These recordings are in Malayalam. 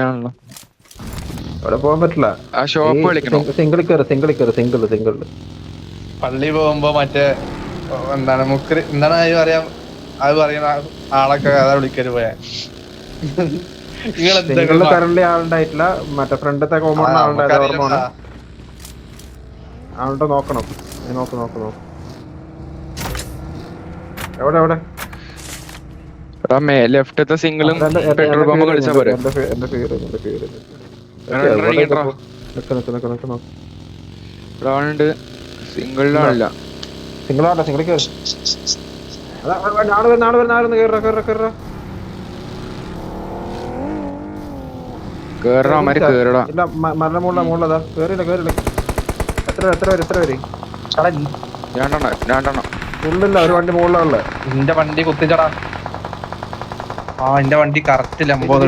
ആണല്ലോ. അവിടെ പോകാൻ പറ്റില്ല. ആ ഷോപ്പ് വിളിക്കണോ? സിംഗിൾ കയറ് സിംഗിൾ. പള്ളി പോകുമ്പോ മറ്റേ എന്താണ് മുക്കര് എന്താണ് അത് പറയാ, അത് പറയുന്ന ആളൊക്കെ അതാ വിളിക്കല് പോയാ. സിംഗിളിൽ കറന്റ് ആളുണ്ടായിട്ടില്ല. മറ്റേ ഫ്രണ്ടത്തെ കോമ്പൗണ്ടിന് ആളുണ്ടായത് ഓർമ്മ. ആളുടെ നോക്കണം. നോക്ക്. എവിടെ ലെഫ്റ്റത്തെ സിംഗിളും പെട്രോൾ പമ്പ് കളിച്ചാ പോരെ. എന്റെ പേര് ണ്ട് സിംഗിളിലാണില്ല. സിംഗിളാണോ? സിംഗിൾ കയറി. നാളെ വരുന്ന കേറ. കേറമാര് കേറടാ. ഇല്ല മരണ മുകളിലതാ. കേറില്ല. എത്ര പേര്? രണ്ടെണ്ണം. ഉള്ളില്ല, ഒരു വണ്ടി മുകളിലുള്ള. എന്റെ വണ്ടി കുത്തിച്ചടാ. എന്റെ വണ്ടി കറക്റ്റ് ലംബോന്ന്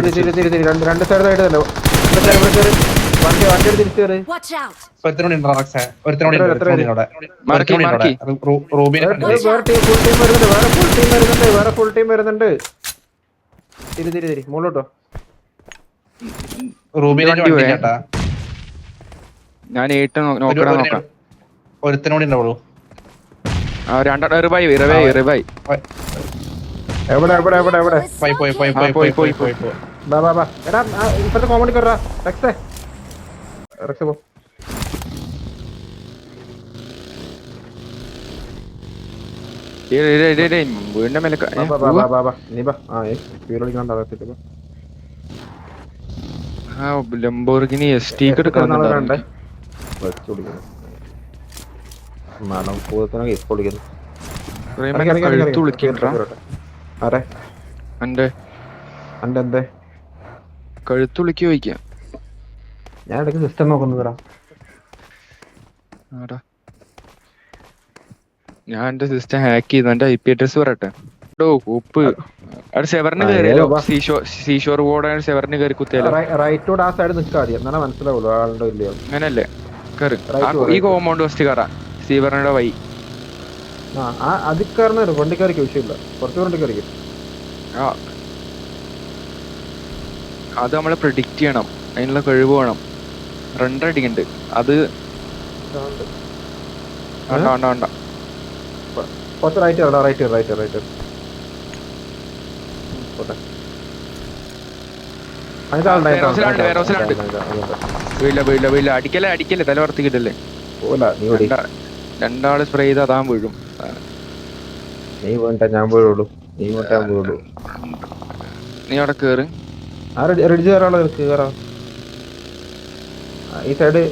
രണ്ട് സൈഡ് തന്നെ. വണ്ടി തിരിച്ചു കയറി. വേറെ ഫുൾ ടീം വരുന്നുണ്ട്. തിരി മുകളിലോട്ടോ. ഞാൻ നോക്കാം. ഒരുത്തനോട് ഉണ്ടാവുള്ളൂ. റിവൈവ്. എവിടെ? പോയി. എടാ ഇപ്പത്തെ കോമഡി കയറാ. റെക്സ് പോ. വീടിന്റെ മേലെ ലംബോർഗിനി ST എടുക്കുന്നുണ്ട്. കഴുത്തുളിക്ക് ചോദിക്കാം. ഞാൻ ഇടയ്ക്ക് സിസ്റ്റം നോക്കുന്നതാ. ഞാൻ എന്റെ സിസ്റ്റം ഹാക്ക് ചെയ്തു. എന്റെ IP അഡ്രസ് പറയട്ടെ. ഉപ്പ് അവിടെ സെവറിന് കയറിയാലോ. സീഷോർ ബോർഡ് സെവറിന് കയറി കുത്തിയാലോ. റൈറ്റോട് ആ സൈഡ് നിൽക്കാതെ എന്നാ മനസ്സിലാവുള്ളൂ ആളുടെ ഇല്ലയോ. അങ്ങനല്ലേ കയറി. ഈ കോമ്പൗണ്ട് ഫസ്റ്റ് കയറാം. സീവറിന്റെ വഴി അതിൽ കയറുന്ന വണ്ടി കയറിക്കും. വിഷയമില്ല, കുറച്ച് വണ്ടി കയറിക്കും. അത് നമ്മള് പ്രിഡിക്റ്റ് ചെയ്യണം. അതിനുള്ള കഴിവ് വേണം. റണ്ടർ അടിക്കണ്ട്. അത് വേണ്ട. കുറച്ച് റൈറ്റ്. വീഴ അടിക്കല്ലേ തല വർത്തിക്കിട്ടല്ലേ. രണ്ടാള് സ്പ്രേ ചെയ്ത് അതാൻ വീഴും. നീ വേണ്ട, ഞാൻ വീഴുള്ളൂ. നീ അവിടെ കേറ്. റിഡ്ജ് കയറാ. ഈ സൈഡ്.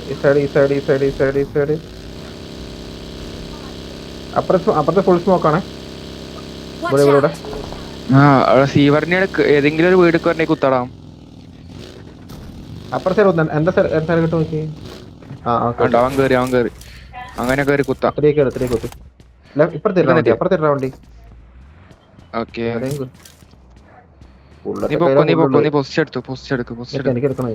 അപ്പുറത്തെ ഫുൾ സ്മോക്കാണ്. സീവറിനെ ഏതെങ്കിലും ഒരു വീട് പറഞ്ഞേ കുത്തടാം. അപ്പുറത്തെ സൈഡ് എന്റെ സൈഡ് കിട്ടും നോക്കി. അവൻ കേറി അങ്ങനെ കയറി കുത്താം. ഇപ്പുറത്തെ വണ്ടി. ഓക്കെ നീ പോസ്റ്റ് എടുക്ക്. എനിക്ക് എടുക്കണം.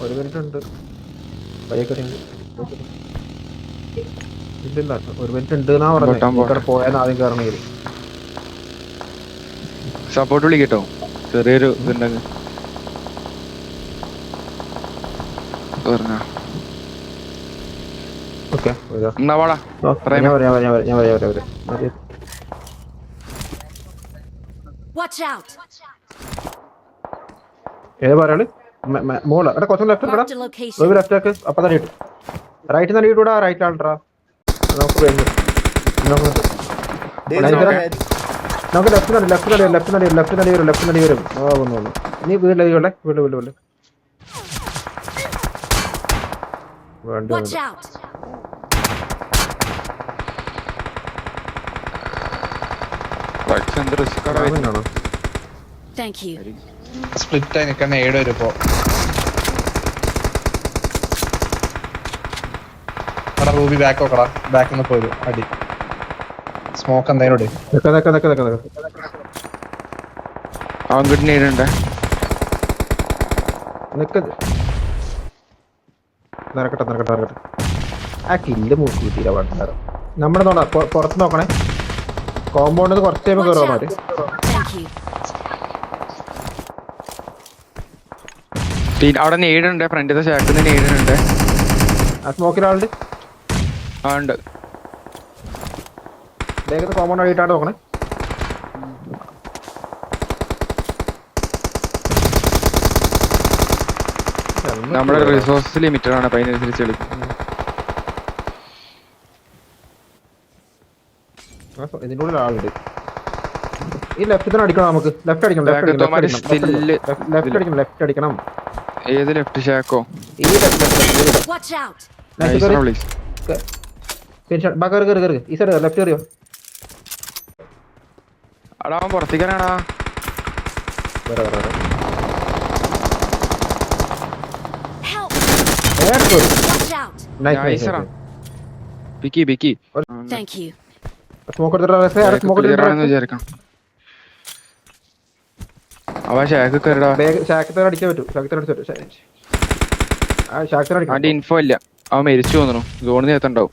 ഒരു മിനിറ്റ് ഉണ്ട്. ഇല്ല, ഒരു മിനിറ്റ് ഉണ്ട് എന്നാ പറഞ്ഞത്. പോയാൽ ആദ്യം കയറണമെങ്കിൽ സപ്പോർട്ട് വിളിക്കട്ടോ. ചെറിയൊരു ഇതുണ്ടെങ്കിൽ ഏത് പറയാള് മോള് എടാ കുറച്ചും ലെഫ്റ്റ് ആക്ക്. അപ്പൊ തന്നെ ഇട്ടു. റൈറ്റ് തന്നെ ഇട്ടൂടാ. Right ultra. നമുക്ക് ലെഫ്റ്റ് നടി വരും. നീ വീട്ടിലെ സ്പ്ലിറ്റ് ആയി നിൽക്കുന്ന 7 വരുമ്പോ റൂബി ബാക്ക് നോക്കടാ. ബാക്കിൽ നിന്ന് പോരും അടി. സ്മോക്ക് എന്തായാലും നടക്കട്ടെ. ആ കില്ല് മൂക്കി തീരെ വേണ്ട. നമ്മുടെ നോടാ പുറത്ത് നോക്കണേ. കോമ്പൗണ്ടിൽ കുറച്ച് കഴിയുമ്പോൾ കയറുവാ മാര്. അവിടെ നേടുണ്ട്, ഫ്രണ്ടിത്തെ ഷാക്കിൽ നിന്ന് നേടുന്നുണ്ട്. ആ സ്മോക്കിലാളുണ്ട്. ആ ഉണ്ട്. വേഗത്ത് കോമ്പൗണ്ട് അടിയിട്ടാണ് നോക്കണേ. നമ്മുടെ റിസോഴ്സ് ലിമിറ്റഡ് ആണ്, അപ്പൊ അതിനനുസരിച്ച് കളിക്കും. ഇതിന്റെ ഉള്ളിൽ ആളുണ്ട്. ഈ ലെഫ്റ്റ് തന്നെ അടിക്കണം നമുക്ക്. ലെഫ്റ്റ് അടിക്കണം. ലെഫ്റ്റ് അടിക്കണം. ഏത് ലെഫ്റ്റ് ഷാക്കോ? ഈ ലെഫ്റ്റ്. ഈ സൈഡ് ലെഫ്റ്റ് കയറിയോ? അടാ അവൻ പുറത്തേക്കാനാടാ. വിചാരിക്കണം. അവ ഷാക്ക് കയറിടാ. അടിക്കാൻ പറ്റും. അവന്റെ ഇൻഫോ ഇല്ല, അവൻ മരിച്ചു തോന്നണു. സോണിന് ചേർത്തുണ്ടാവും.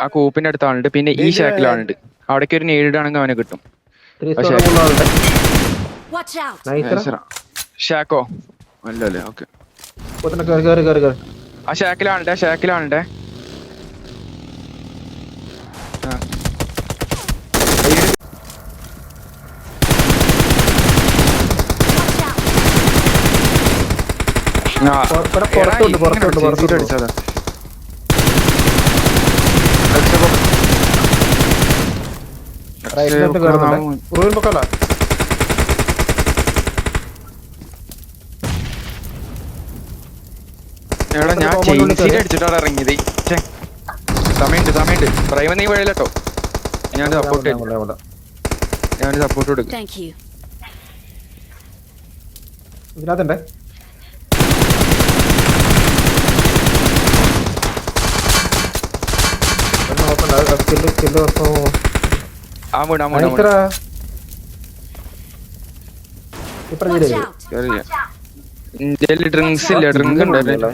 ആ കൂപ്പിന്റെ അടുത്ത് ആളുണ്ട്. പിന്നെ ഈ ഷാക്കിലാളുണ്ട്. അവിടേക്ക് ഒരു നേരിടാണെങ്കിൽ അവനെ കിട്ടും. ഷാക്കോ അല്ലല്ലേ? ഓക്കെ. ആ ഷാക്കിലാളുണ്ട്. അടിച്ചതാ. എടാ ഞാൻ ചെയിൻസീറ്റ് അടിച്ചിട്ടാണ് ഇറങ്ങിയത്. സമയമുണ്ട്. പ്രൈമ നീ വഴിയില്ലോ. ഞാൻ സപ്പോർട്ട് കൊടുക്കും. ഇതിനകത്തുണ്ടേ. ഡ്രിങ്ക്സ് ഇല്ല. ഡ്രിങ്ക് ഉണ്ടായിരുന്നു.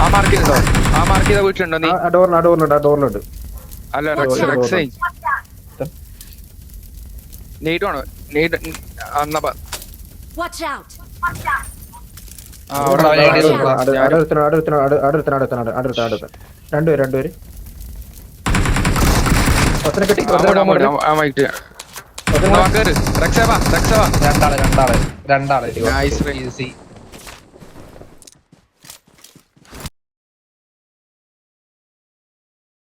ആ മാർക്ക് ചെയ്ത വീട്ടിലുണ്ടോ നീ? ഡോറിലുണ്ട്. അല്ല റെക്സ് നെയ്ഡാണോ? നെയ്ഡ് രണ്ടുപേര് രണ്ടാള്